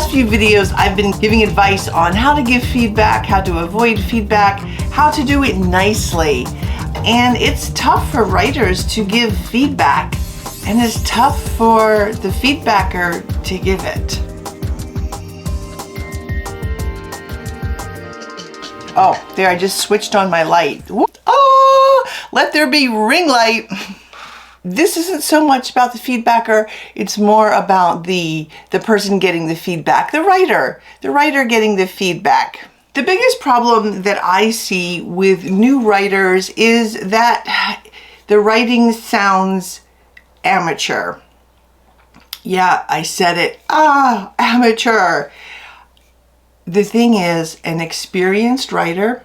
last few videos, I've been giving advice on how to give feedback, how to avoid feedback, how to do it nicely. And it's tough for writers to give feedback, and it's tough for the feedbacker to give it. Oh, there, I just switched on my light. Oh, let there be ring light. This isn't so much about the feedbacker, it's more about the person getting the feedback, the writer getting the feedback. The biggest problem that I see with new writers is that the writing sounds amateur. Yeah, I said it. Amateur. The thing is, an experienced writer,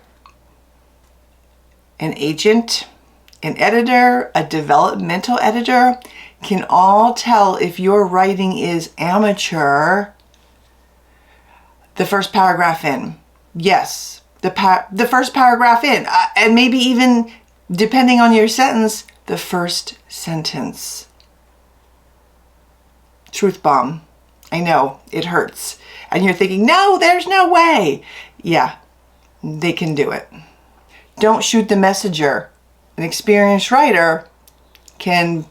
an agent, an editor, a developmental editor can all tell if your writing is amateur the first paragraph in. Yes, the first paragraph in, and maybe even, depending on your sentence, the first sentence. Truth bomb. I know, it hurts. And you're thinking, no, there's no way. Yeah, they can do it. Don't shoot the messenger. An experienced writer can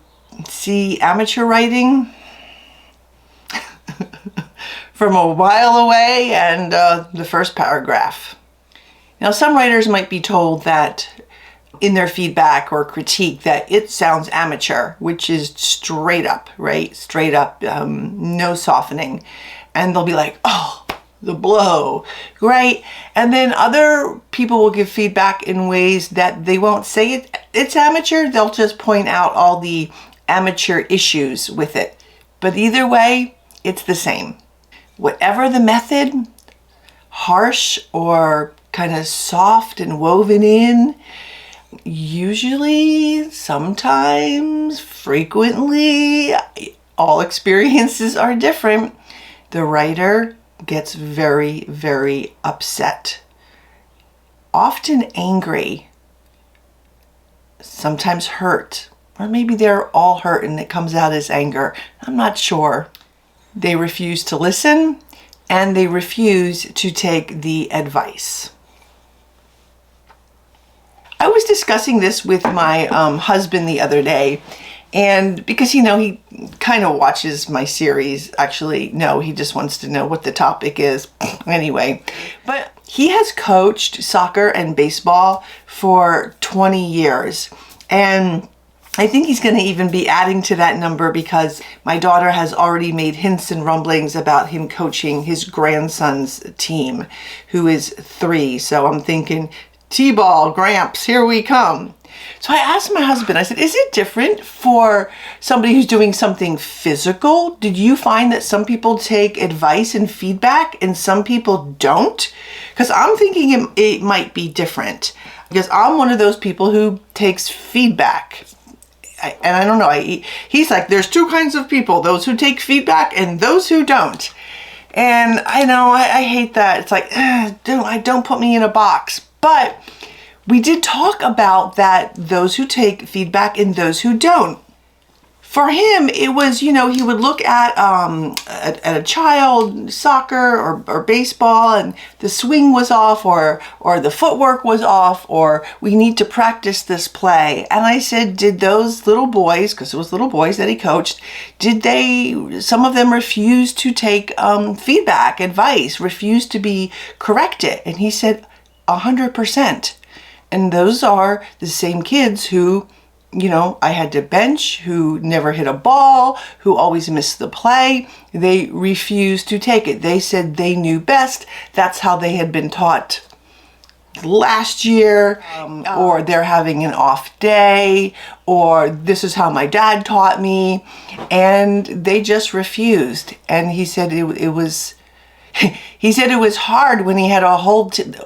see amateur writing from a while away and the first paragraph. Now, some writers might be told that in their feedback or critique that it sounds amateur, which is straight up, right? Straight up, no softening. And they'll be like, oh, the blow, right? And then other people will give feedback in ways that they won't say it's amateur. They'll just point out all the amateur issues with it. But either way, it's the same. Whatever the method, harsh or kind of soft and woven in, usually, sometimes, frequently, all experiences are different. The writer gets very, very upset, often angry, sometimes hurt, or maybe they're all hurt and it comes out as anger. I'm not sure. They refuse to listen and they refuse to take the advice. I was discussing this with my husband the other day, and because, he kind of watches my series. Actually, no, he just wants to know what the topic is anyway. But he has coached soccer and baseball for 20 years. And I think he's going to even be adding to that number because my daughter has already made hints and rumblings about him coaching his grandson's team, who is 3. So I'm thinking, T-ball, Gramps, here we come. So I asked my husband, I said, is it different for somebody who's doing something physical? Did you find that some people take advice and feedback and some people don't? Because I'm thinking it might be different. Because I'm one of those people who takes feedback. And I don't know, he's like, there's 2 kinds of people, those who take feedback and those who don't. And I know, I hate that. It's like, don't put me in a box. But we did talk about that, those who take feedback and those who don't. For him, it was, he would look at a child, soccer or baseball, and the swing was off or the footwork was off, or we need to practice this play. And I said, did those little boys, because it was little boys that he coached, some of them refuse to take feedback, advice, refuse to be corrected? And he said, 100%. And those are the same kids who, I had to bench, who never hit a ball, who always missed the play. They refused to take it. They said they knew best. That's how they had been taught last year, or they're having an off day, or this is how my dad taught me. And they just refused. And he said it was... He said it was hard when he had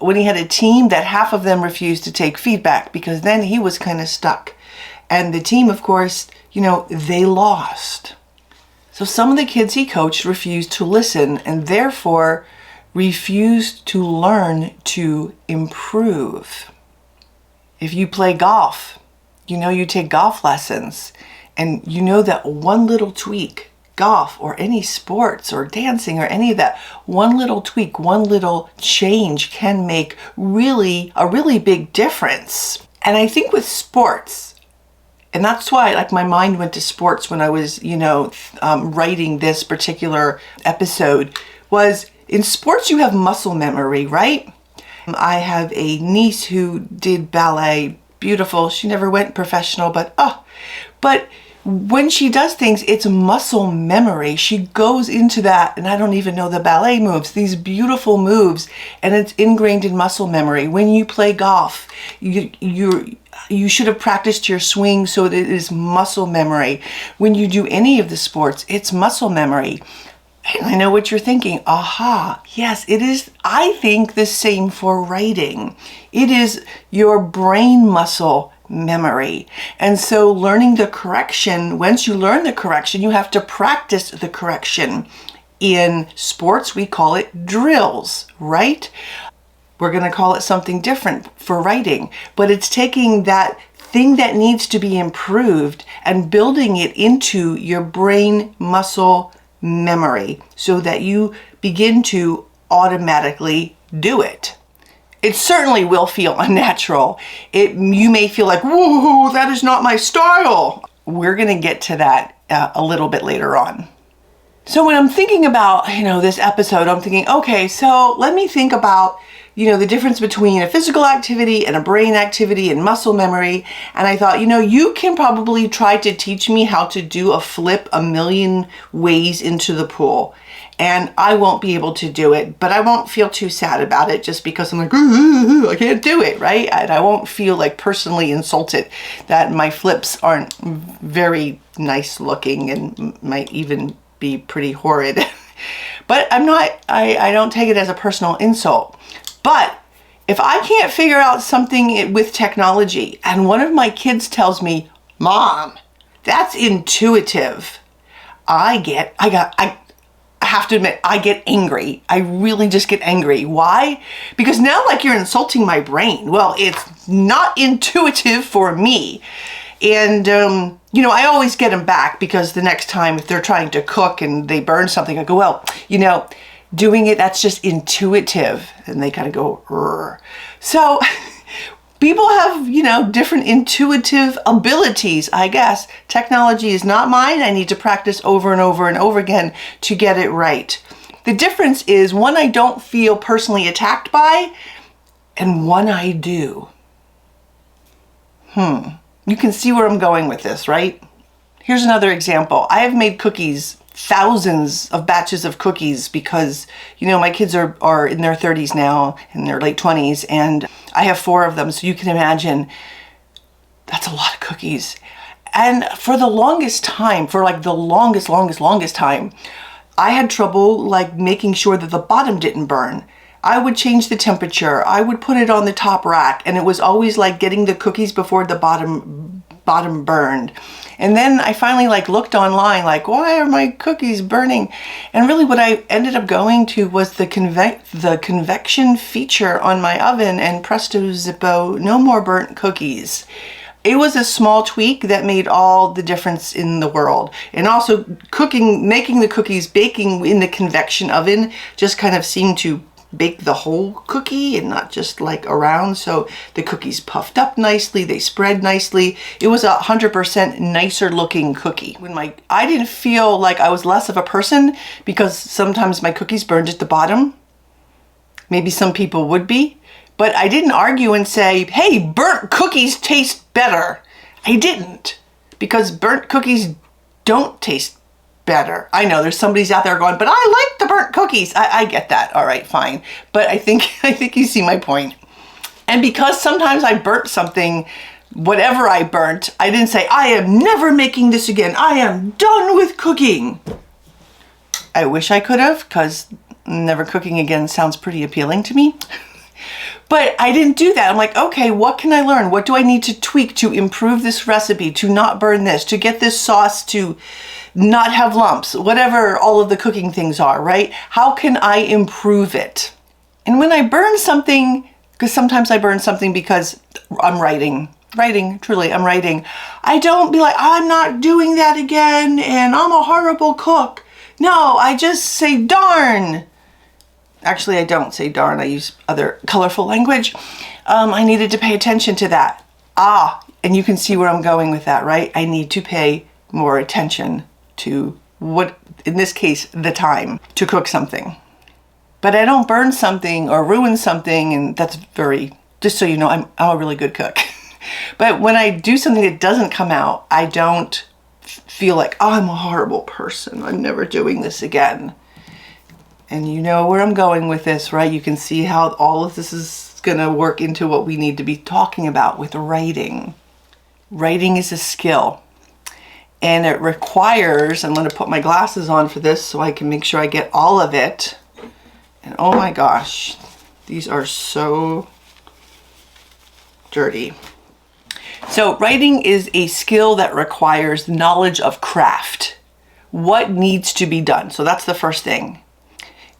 when he had a team that half of them refused to take feedback, because then he was kind of stuck. And the team, of course, they lost. So some of the kids he coached refused to listen and therefore refused to learn to improve. If you play golf, you take golf lessons, and that one little tweak golf or any sports or dancing or any of that, one little tweak, one little change can make a really big difference. And I think with sports, and that's why like my mind went to sports when I was, writing this particular episode, was in sports you have muscle memory, right? I have a niece who did ballet, beautiful. She never went professional, but when she does things, it's muscle memory. She goes into that, and I don't even know the ballet moves, these beautiful moves, and it's ingrained in muscle memory. When you play golf, you should have practiced your swing so that it is muscle memory. When you do any of the sports, it's muscle memory. And I know what you're thinking. Aha, yes, it is, I think, the same for writing. It is your brain muscle memory. And so learning the correction, once you learn the correction, you have to practice the correction. In sports, we call it drills, right? We're going to call it something different for writing, but it's taking that thing that needs to be improved and building it into your brain muscle memory so that you begin to automatically do it. It certainly will feel unnatural. You may feel like, whoa, that is not my style. We're going to get to that a little bit later on. So when I'm thinking about, this episode, I'm thinking, okay, so let me think about, the difference between a physical activity and a brain activity and muscle memory. And I thought, you can probably try to teach me how to do a flip a million ways into the pool. And I won't be able to do it, but I won't feel too sad about it just because I'm like, I can't do it, right? And I won't feel like personally insulted that my flips aren't very nice looking and might even be pretty horrid. But I don't take it as a personal insult. But if I can't figure out something with technology and one of my kids tells me, Mom, that's intuitive, I have to admit, I get angry. I really just get angry. Why? Because now you're insulting my brain. Well, it's not intuitive for me. And, I always get them back because the next time if they're trying to cook and they burn something, I go, well, doing it, that's just intuitive. And they kind of go, Rrr. So people have, different intuitive abilities, I guess. Technology is not mine. I need to practice over and over and over again to get it right. The difference is one I don't feel personally attacked by and one I do. You can see where I'm going with this, right? Here's another example. I have made cookies, thousands of batches of cookies because, my kids are in their 30s now, in their late 20s, and I have 4 of them. So you can imagine that's a lot of cookies. And for the longest time, the longest time, I had trouble making sure that the bottom didn't burn. I would change the temperature. I would put it on the top rack, and it was always getting the cookies before the bottom burned. And then I finally looked online, why are my cookies burning? And really what I ended up going to was the convection feature on my oven, and presto zippo, no more burnt cookies. It was a small tweak that made all the difference in the world. And also making the cookies, baking in the convection oven just kind of seemed to bake the whole cookie and not just around. So the cookies puffed up nicely, they spread nicely. It was 100% nicer looking cookie. I didn't feel like I was less of a person because sometimes my cookies burned at the bottom. Maybe some people would be, but I didn't argue and say, hey, burnt cookies taste better. I didn't, because burnt cookies don't taste better. I know there's somebody's out there going, but I like the burnt cookies. I get that. All right, fine. But I think you see my point. And because sometimes I burnt something, whatever I burnt, I didn't say, I am never making this again. I am done with cooking. I wish I could have, because never cooking again sounds pretty appealing to me. But I didn't do that. I'm like, okay, what can I learn? What do I need to tweak to improve this recipe, to not burn this, to get this sauce to not have lumps, whatever all of the cooking things are, right? How can I improve it? And when I burn something, because sometimes I burn something because I'm writing, Writing, truly, I'm writing. I don't be like, I'm not doing that again and I'm a horrible cook. No, I just say darn. Actually, I don't say darn. I use other colorful language. I needed to pay attention to that. And you can see where I'm going with that, right? I need to pay more attention to what, in this case, the time to cook something. But I don't burn something or ruin something, and that's just so you know, I'm a really good cook. But when I do something that doesn't come out, I don't feel like, oh, I'm a horrible person. I'm never doing this again. And you know where I'm going with this, right? You can see how all of this is going to work into what we need to be talking about with writing. Writing is a skill. And it requires, I'm going to put my glasses on for this so I can make sure I get all of it. And oh my gosh, these are so dirty. So writing is a skill that requires knowledge of craft. What needs to be done? So that's the first thing.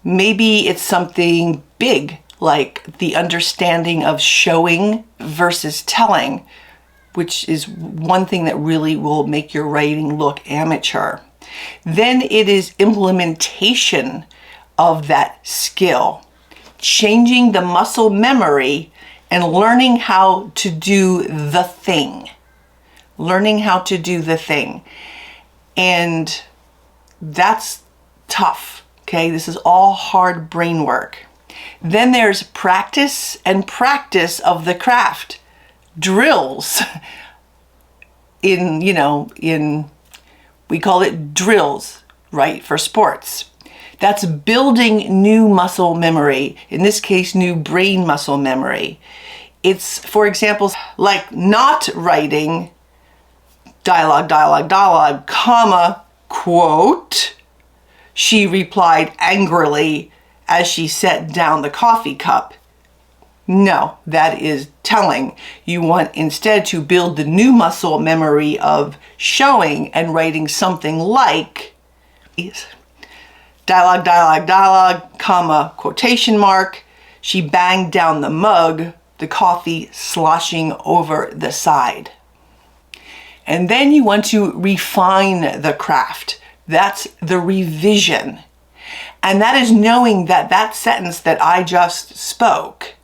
Maybe it's something big, like the understanding of showing versus telling, which is one thing that really will make your writing look amateur. Then it is implementation of that skill, changing the muscle memory and learning how to do the thing. Learning how to do the thing. And that's tough, okay? This is all hard brain work. Then there's practice and practice of the craft. Drills. We call it drills, right, for sports. That's building new muscle memory, in this case, new brain muscle memory. It's, for example, like not writing dialogue, comma, quote, she replied angrily as she set down the coffee cup. No, that is telling. You want instead to build the new muscle memory of showing and writing something like dialogue, comma, quotation mark. She banged down the mug, the coffee sloshing over the side. And then you want to refine the craft. That's the revision. And that is knowing that that sentence that I just spoke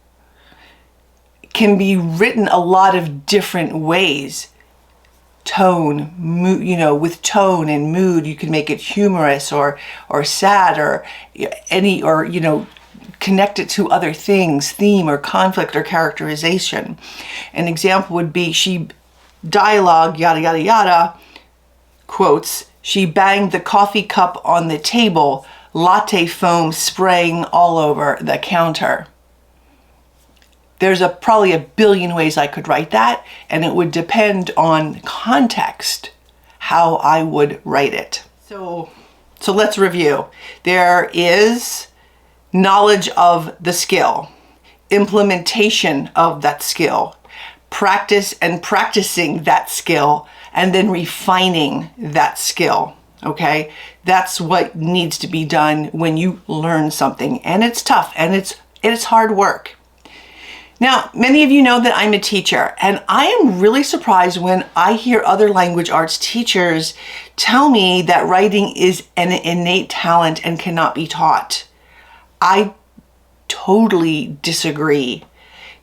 can be written a lot of different ways. Tone, mood, with tone and mood, you can make it humorous or sad or connect it to other things, theme or conflict or characterization. An example would be dialogue, yada, yada, yada, quotes, she banged the coffee cup on the table, latte foam spraying all over the counter. There's probably a billion ways I could write that, and it would depend on context, how I would write it. So let's review. There is knowledge of the skill, implementation of that skill, practice and practicing that skill, and then refining that skill, okay? That's what needs to be done when you learn something, and it's tough, and it's hard work. Now, many of you know that I'm a teacher, and I am really surprised when I hear other language arts teachers tell me that writing is an innate talent and cannot be taught. I totally disagree.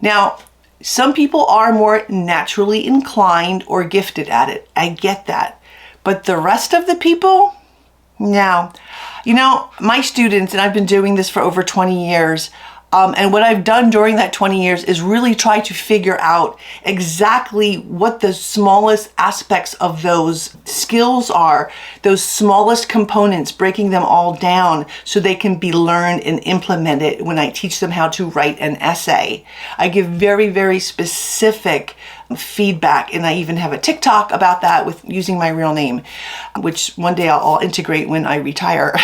Now, some people are more naturally inclined or gifted at it. I get that. But the rest of the people, no. My students, and I've been doing this for over 20 years, and what I've done during that 20 years is really try to figure out exactly what the smallest aspects of those skills are, those smallest components, breaking them all down so they can be learned and implemented when I teach them how to write an essay. I give very, very specific feedback, and I even have a TikTok about that with using my real name, which one day I'll integrate when I retire.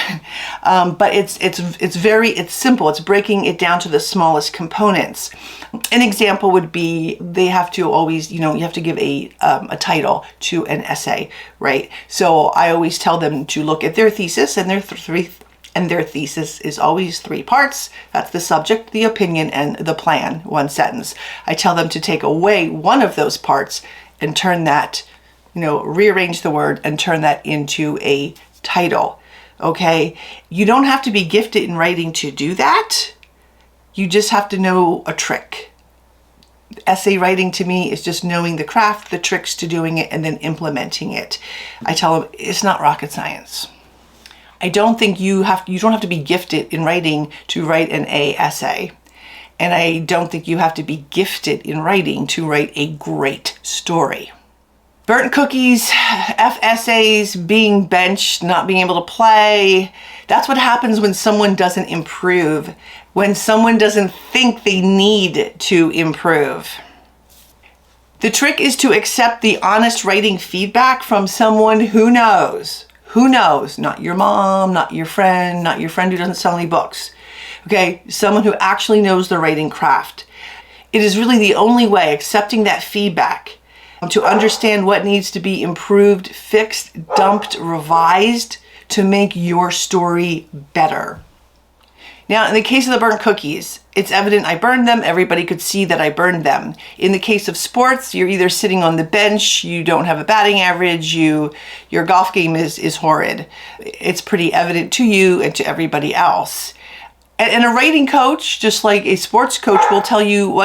But it's simple. It's breaking it down to the smallest components. An example would be they have to always, you have to give a title to an essay, right? So I always tell them to look at their thesis and their And their thesis is always 3 parts. That's the subject, the opinion, and the plan, 1 sentence. I tell them to take away one of those parts and turn that, rearrange the word and turn that into a title. Okay? You don't have to be gifted in writing to do that. You just have to know a trick. Essay writing to me is just knowing the craft, the tricks to doing it, and then implementing it. I tell them it's not rocket science. I don't think you don't have to be gifted in writing to write an A essay. And I don't think you have to be gifted in writing to write a great story. Burnt cookies, F essays, being benched, not being able to play. That's what happens when someone doesn't improve, when someone doesn't think they need to improve. The trick is to accept the honest writing feedback from someone who knows. Who knows? Not your mom, not your friend who doesn't sell any books. Okay, someone who actually knows the writing craft. It is really the only way, accepting that feedback, to understand what needs to be improved, fixed, dumped, revised to make your story better. Now, in the case of the burnt cookies, it's evident I burned them. Everybody could see that I burned them. In the case of sports, you're either sitting on the bench, you don't have a batting average, your golf game is horrid. It's pretty evident to you and to everybody else. And a writing coach, just like a sports coach, will tell you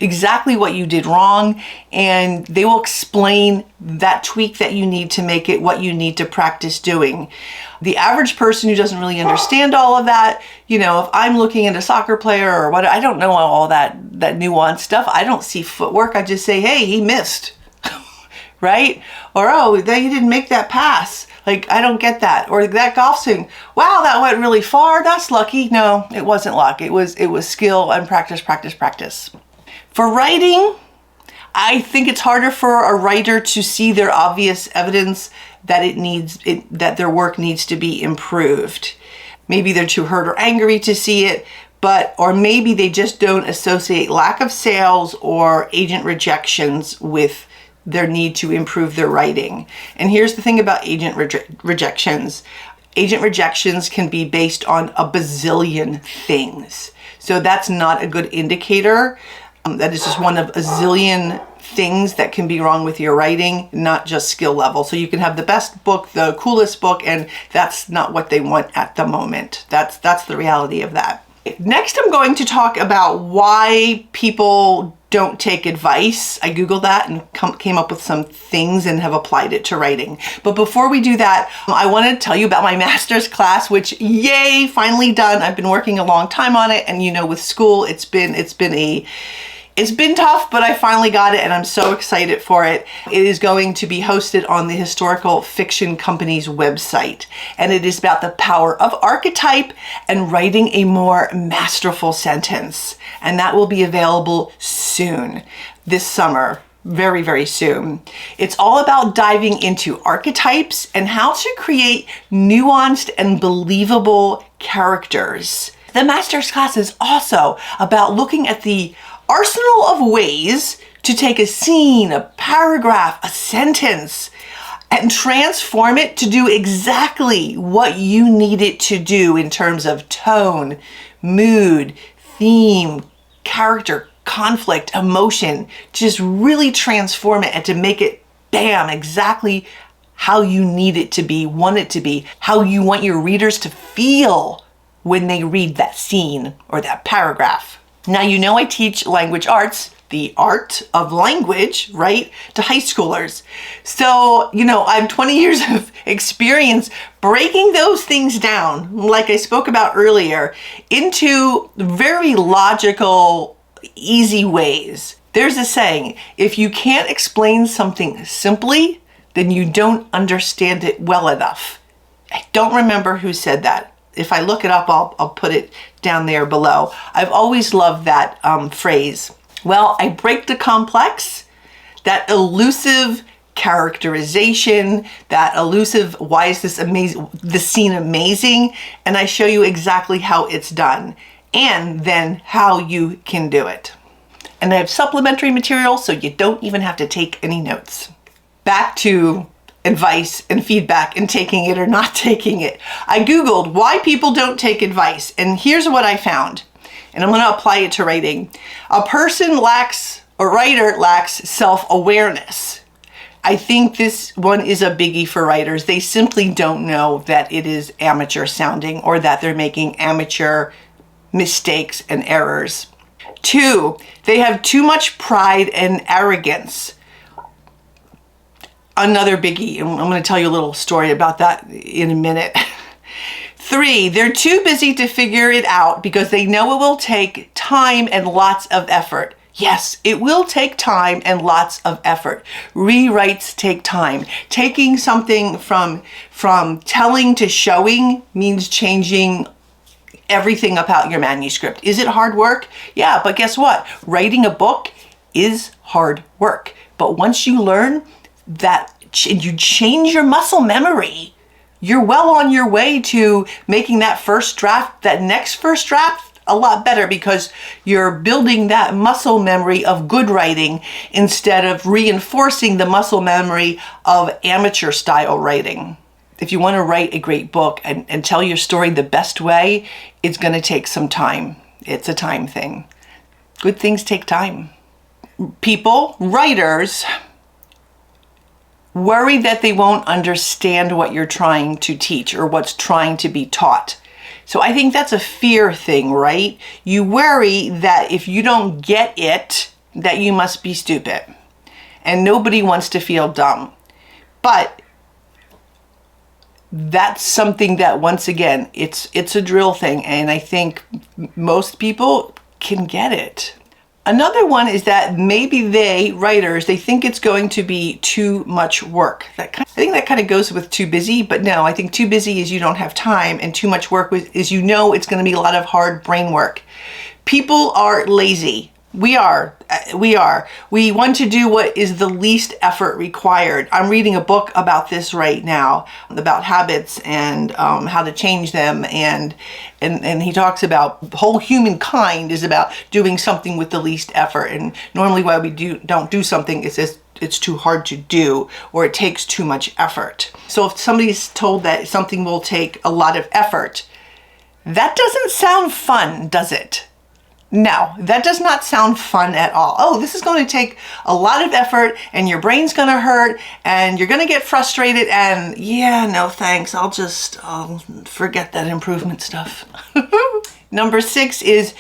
exactly what you did wrong, and they will explain that tweak that you need to make it what you need to practice doing. The average person who doesn't really understand all of that, if I'm looking at a soccer player or what, I don't know all that nuanced stuff. I don't see footwork. I just say, hey, he missed, right? Or, oh, he didn't make that pass. Like, I don't get that. Or that golf swing, wow, that went really far. That's lucky. No, it wasn't luck. It was skill and practice. For writing, I think it's harder for a writer to see their obvious evidence that their work needs to be improved. Maybe they're too hurt or angry to see it, or maybe they just don't associate lack of sales or agent rejections with their need to improve their writing. And here's the thing about agent rejections. Agent rejections can be based on a bazillion things. So that's not a good indicator. That is just one of a zillion things that can be wrong with your writing, not just skill level. So you can have the best book, the coolest book, and that's not what they want at the moment. That's the reality of that. Next, I'm going to talk about why people don't take advice. I Googled that and came up with some things and have applied it to writing. But before we do that, I want to tell you about my master's class, which, yay, finally done. I've been working a long time on it. And with school, it's been tough, but I finally got it and I'm so excited for it. It is going to be hosted on the Historical Fiction Company's website. And it is about the power of archetype and writing a more masterful sentence. And that will be available soon, this summer, very, very soon. It's all about diving into archetypes and how to create nuanced and believable characters. The master's class is also about looking at the arsenal of ways to take a scene, a paragraph, a sentence, and transform it to do exactly what you need it to do in terms of tone, mood, theme, character, conflict, emotion. Just really transform it and to make it, bam, exactly how you need it to be, want it to be, how you want your readers to feel when they read that scene or that paragraph. Now, I teach language arts, the art of language, right, to high schoolers. So, I have 20 years of experience breaking those things down, like I spoke about earlier, into very logical, easy ways. There's a saying, if you can't explain something simply, then you don't understand it well enough. I don't remember who said that. If I look it up, I'll put it down there below. I've always loved that phrase. Well, I break the complex, that elusive characterization, that elusive, why is this scene amazing? And I show you exactly how it's done and then how you can do it. And I have supplementary material so you don't even have to take any notes. Back to advice and feedback and taking it or not taking it. I Googled why people don't take advice, and here's what I found, and I'm going to apply it to writing. A writer lacks self-awareness. I think this one is a biggie for writers. They simply don't know that it is amateur sounding or that they're making amateur mistakes and errors. 2, they have too much pride and arrogance. Another biggie, and I'm going to tell you a little story about that in a minute. 3, they're too busy to figure it out because they know it will take time and lots of effort. Yes, it will take time and lots of effort. Rewrites take time. Taking something from telling to showing means changing everything about your manuscript. Is it hard work? Yeah, but guess what? Writing a book is hard work. But once you learn that you change your muscle memory, you're well on your way to making that next first draft a lot better, because you're building that muscle memory of good writing instead of reinforcing the muscle memory of amateur style writing. If you want to write a great book and tell your story the best way, it's going to take some time. It's a time thing. Good things take time. Writers, worry that they won't understand what you're trying to teach or what's trying to be taught. So I think that's a fear thing, right? You worry that if you don't get it, that you must be stupid. And nobody wants to feel dumb. But that's something that, once again, it's a drill thing. And I think most people can get it. Another one is that maybe writers, they think it's going to be too much work. I think that kind of goes with too busy, but no, I think too busy is you don't have time, and too much work is it's going to be a lot of hard brain work. People are lazy. We are. We want to do what is the least effort required. I'm reading a book about this right now, about habits and how to change them. And he talks about whole humankind is about doing something with the least effort. And normally why we don't do something is it's too hard to do, or it takes too much effort. So if somebody's told that something will take a lot of effort, that doesn't sound fun, does it? No, that does not sound fun at all. Oh, this is going to take a lot of effort, and your brain's going to hurt, and you're going to get frustrated, and yeah, no thanks. I'll forget that improvement stuff. Number 6 is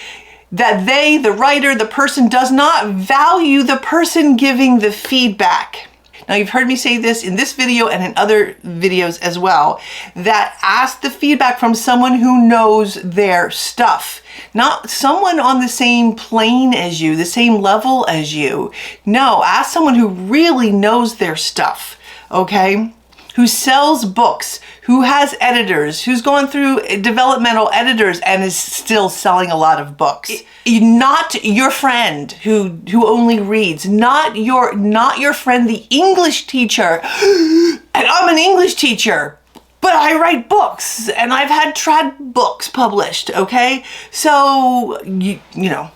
that the writer, the person, does not value the person giving the feedback. Now, you've heard me say this in this video and in other videos as well, that ask the feedback from someone who knows their stuff. Not someone on the same plane as you, the same level as you. No, ask someone who really knows their stuff, okay? Who sells books, who has editors, who's going through developmental editors and is still selling a lot of books. Not your friend who only reads, not your friend, the English teacher. And I'm an English teacher, but I write books and I've had trad books published, okay? So, you know,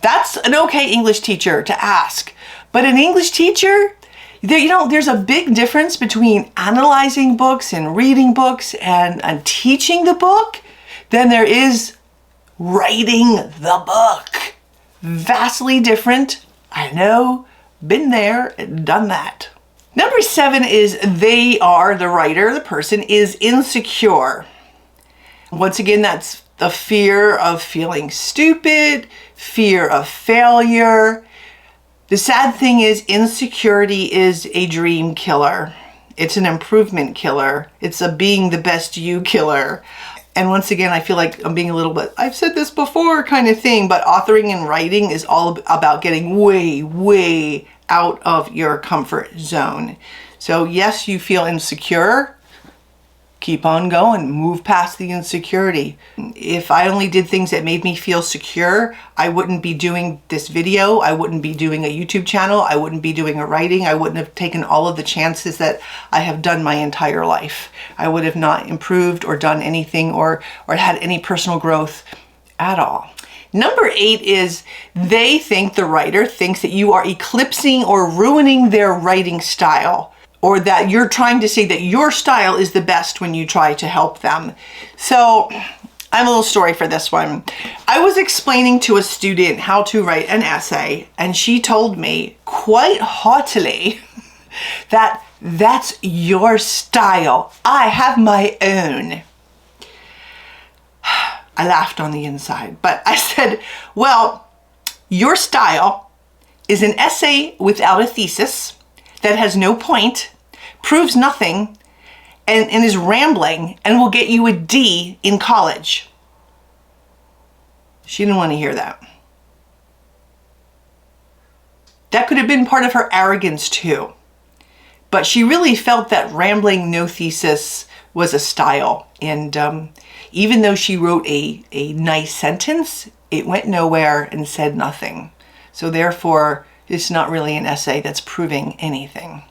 that's an okay English teacher to ask. But an English teacher, there's a big difference between analyzing books and reading books and teaching the book than there is writing the book. Vastly different. I know, been there, done that. Number 7 is the writer, the person is insecure. Once again, that's the fear of feeling stupid, fear of failure. The sad thing is, insecurity is a dream killer. It's an improvement killer. It's a being the best you killer. And once again, I feel like I'm being a little bit, I've said this before kind of thing, but authoring and writing is all about getting way, way out of your comfort zone. So yes, you feel insecure. Keep on going, move past the insecurity. If I only did things that made me feel secure, I wouldn't be doing this video. I wouldn't be doing a YouTube channel. I wouldn't be doing a writing. I wouldn't have taken all of the chances that I have done my entire life. I would have not improved or done anything or had any personal growth at all. Number 8 is the writer thinks that you are eclipsing or ruining their writing style. or that you're trying to say that your style is the best when you try to help them. So I have a little story for this one. I was explaining to a student how to write an essay, and she told me quite haughtily that that's your style. I have my own. I laughed on the inside, but I said, well, your style is an essay without a thesis that has no point, proves nothing, and is rambling, and will get you a D in college. She didn't want to hear that. That could have been part of her arrogance too. But she really felt that rambling, no thesis was a style. And even though she wrote a nice sentence, it went nowhere and said nothing. So therefore, it's not really an essay that's proving anything.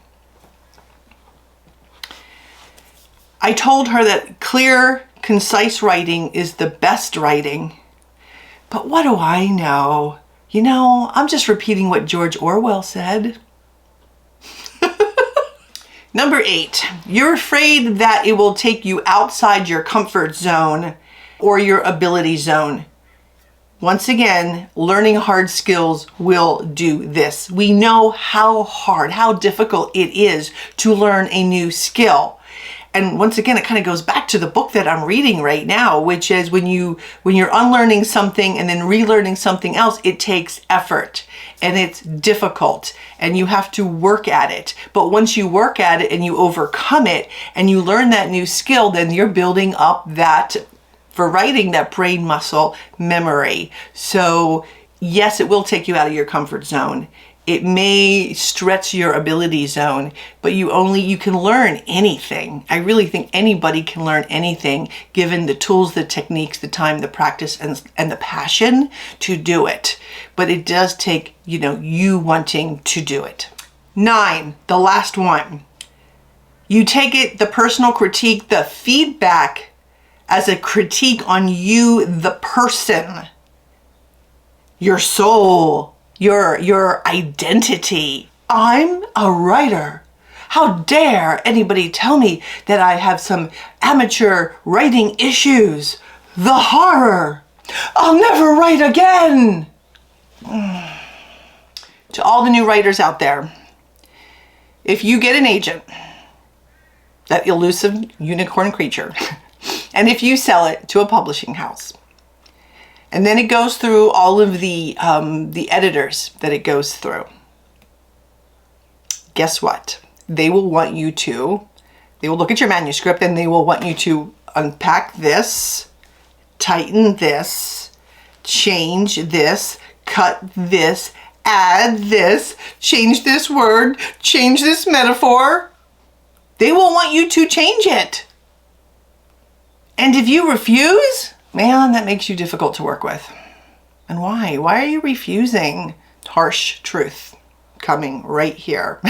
I told her that clear, concise writing is the best writing. But what do I know? You know, I'm just repeating what George Orwell said. Number 8, you're afraid that it will take you outside your comfort zone or your ability zone. Once again, learning hard skills will do this. We know how hard, how difficult it is to learn a new skill. And once again, it kind of goes back to the book that I'm reading right now, which is when you're unlearning something and then relearning something else, it takes effort and it's difficult and you have to work at it. But once you work at it and you overcome it and you learn that new skill, then you're building up that, for writing, that brain muscle memory. So yes, it will take you out of your comfort zone. It may stretch your ability zone, but you can learn anything. I really think anybody can learn anything given the tools, the techniques, the time, the practice, and the passion to do it. But it does take, you wanting to do it. 9, the last one. You take it, the personal critique, the feedback, as a critique on you, the person, your soul, your identity. I'm a writer. How dare anybody tell me that I have some amateur writing issues? The horror. I'll never write again. To all the new writers out there, if you get an agent, that elusive unicorn creature, and if you sell it to a publishing house, and then it goes through all of the editors that it goes through, guess what? They will want you to, they will look at your manuscript and they will want you to unpack this, tighten this, change this, cut this, add this, change this word, change this metaphor. They will want you to change it. And if you refuse, man, that makes you difficult to work with. And why? Why are you refusing? Harsh truth coming right here.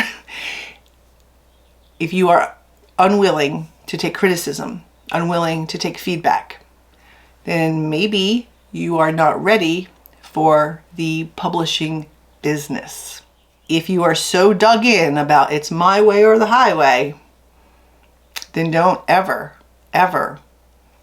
If you are unwilling to take criticism, unwilling to take feedback, then maybe you are not ready for the publishing business. If you are so dug in about it's my way or the highway, then don't ever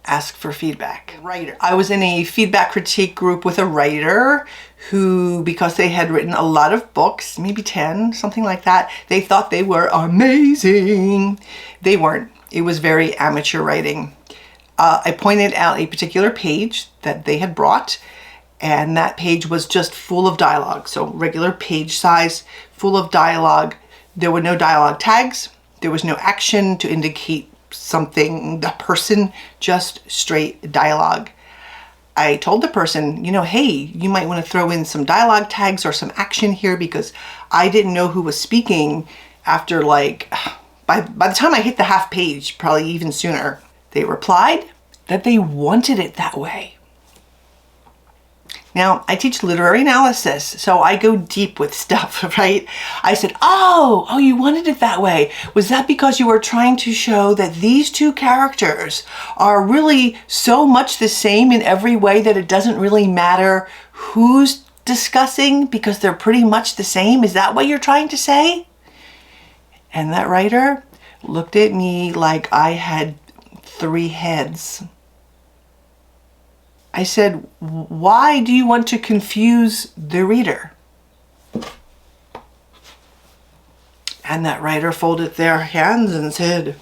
ask for feedback. Writer. I was in a feedback critique group with a writer who, because they had written a lot of books, maybe 10, something like that, they thought they were amazing. They weren't. It was very amateur writing. I pointed out a particular page that they had brought, and that page was just full of dialogue. So regular page size, full of dialogue. There were no dialogue tags. There was no action to indicate something, the person, just straight dialogue. I told the person, hey, you might want to throw in some dialogue tags or some action here, because I didn't know who was speaking after by the time I hit the half page, probably even sooner. They replied that they wanted it that way. Now, I teach literary analysis, so I go deep with stuff, right? I said, oh, you wanted it that way. Was that because you were trying to show that these two characters are really so much the same in every way that it doesn't really matter who's discussing because they're pretty much the same? Is that what you're trying to say? And that writer looked at me like I had 3 heads. I said, why do you want to confuse the reader? And that writer folded their hands and said,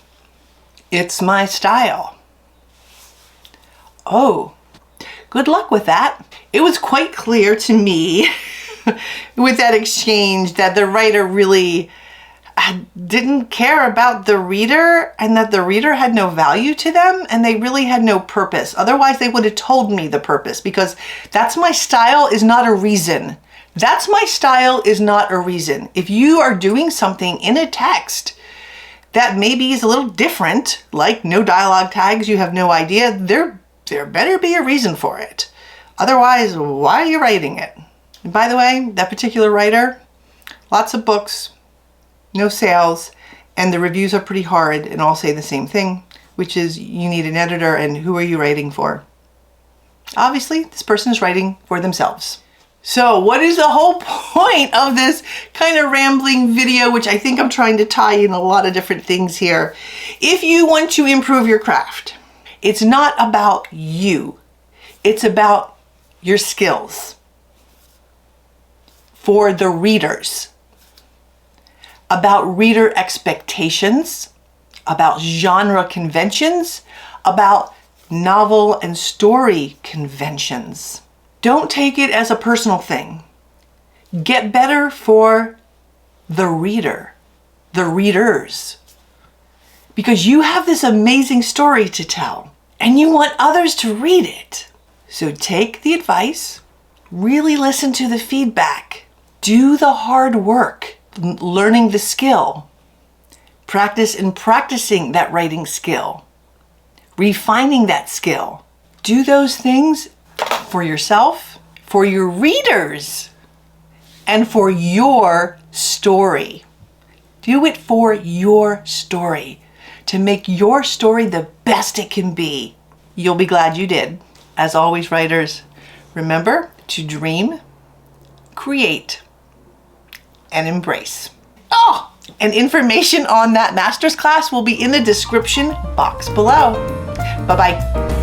it's my style. Oh, good luck with that. It was quite clear to me with that exchange that the writer really didn't care about the reader, and that the reader had no value to them, and they really had no purpose. Otherwise, they would have told me the purpose, because that's my style is not a reason. That's my style is not a reason. If you are doing something in a text that maybe is a little different, like no dialogue tags, you have no idea, there better be a reason for it. Otherwise, why are you writing it? And by the way, that particular writer, lots of books, no sales, and the reviews are pretty hard and all say the same thing, which is you need an editor, and who are you writing for? Obviously, this person is writing for themselves. So what is the whole point of this kind of rambling video, which I think I'm trying to tie in a lot of different things here? If you want to improve your craft, it's not about you. It's about your skills for the readers, about reader expectations, about genre conventions, about novel and story conventions. Don't take it as a personal thing. Get better for the reader, the readers, because you have this amazing story to tell and you want others to read it. So take the advice, really listen to the feedback, do the hard work, learning the skill, practice and practicing that writing skill, refining that skill. Do those things for yourself, for your readers, and for your story. Do it for your story, to make your story the best it can be. You'll be glad you did. As always, writers, remember to dream, create, and embrace. Oh, and information on that master's class will be in the description box below. Bye-bye.